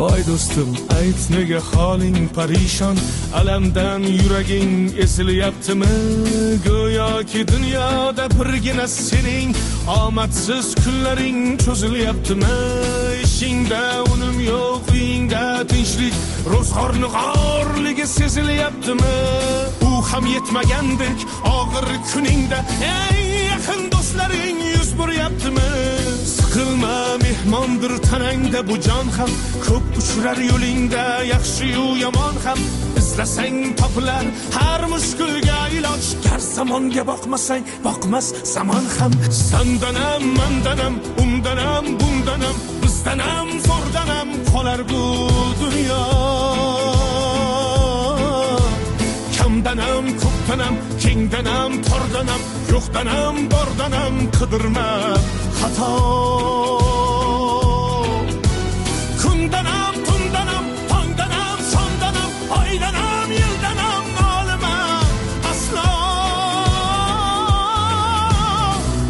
Voy do'stim, ayt nega holing parishon, alamdan yuraging esilyaptimi? Go'yoki dunyoda birgina sening omadsiz kunlaring cho'zilyaptimi? Ishingda unum yo'q, uyingda tinchlik, ro'zg'orni g'orligi sezilyaptimi? U ham yetmagandek og'ir kuningda eng yaqin do'stlaring yuz buryaptimi? Siqilma, mehmondir tanangda bu jon ham, ko'p uchrar yo'lingda yaxshi-yu yomon ham. İzlasang topilar har mushkulga iloj, gar zamonga boqmasang boqmas zamon ham. Sandanam, mandanam, undanam, bundanam, bizdanam, zo'rdanam qolar bu dunyo. Kamdanam, ko'pdanam, kengdanam, tordanam, yo'qdanam, bordanam qidirma xato. Kundanam, tundanam, tongdanam, sondanam, oydanam, yildanam nolima aslo.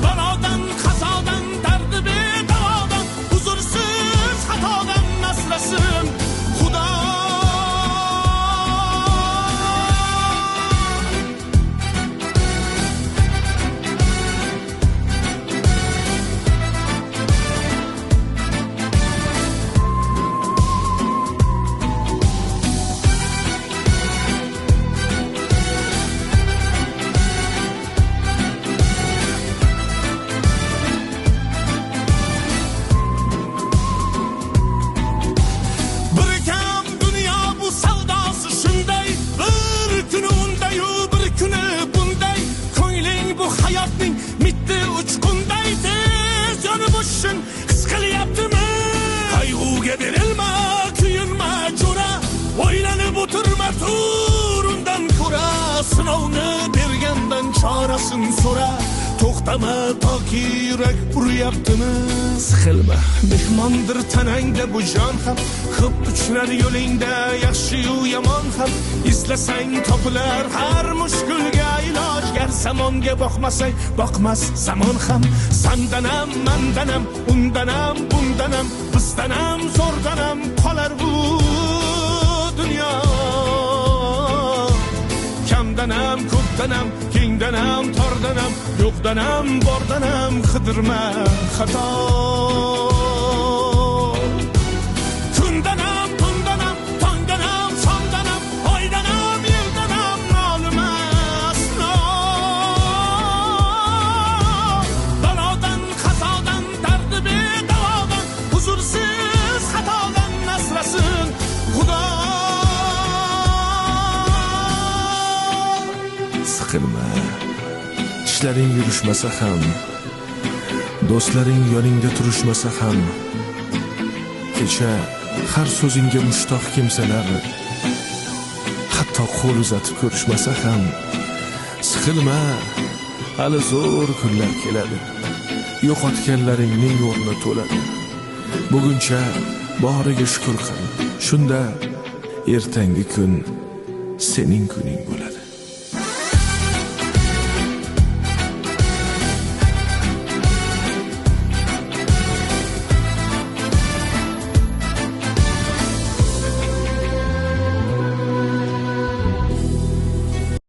Balodan, qazodan, dardi bedavodan, huzursiz xatodan asrasin Xudo. Qayg'uga berilma, kuyinma jo'ra, o'ylanib o'tirma turundan ko'ra, sinovni bergandan chorasin so'ra. To'xtama toki yurak uryaptimi? Siqilma, mehmondir tanangda bu jon ham, ko'p uchlar yo'lingda yaxshi-yu yomon ham. Izlasang topilar har mushkulga iloj, gar zamonga boqmasang boqmas zamon ham. Sandanam, mandanam, undanam, bundanam, bizdanam, zo'rdanam qolar bu dunyo. Kamdanam, ko'pdanam, kengdanam, tordanam, yo'qdanam, bordanam qidirma xato. Kundanam, tundanam, tongdanam, sondanam, oydanam, yildanam nolima aslo. Balodan, qazodan, dardi bedavodan, huzursiz xatodan asrasin Xudo. Siqilma, ishlaring yurishmasa ham, do'stlaring yoningda turishmasa ham, kecha har so'zingga mushtoq kimsalar hatto qo'l uzatib ko'rishmasa ham, siqilma, hali zo'r kunlar keladi, yo'qotganlaringning o'rni to'ladi. Buguncha boriga shukr qil, shunda ertangi kun sening kuning bo'ladi.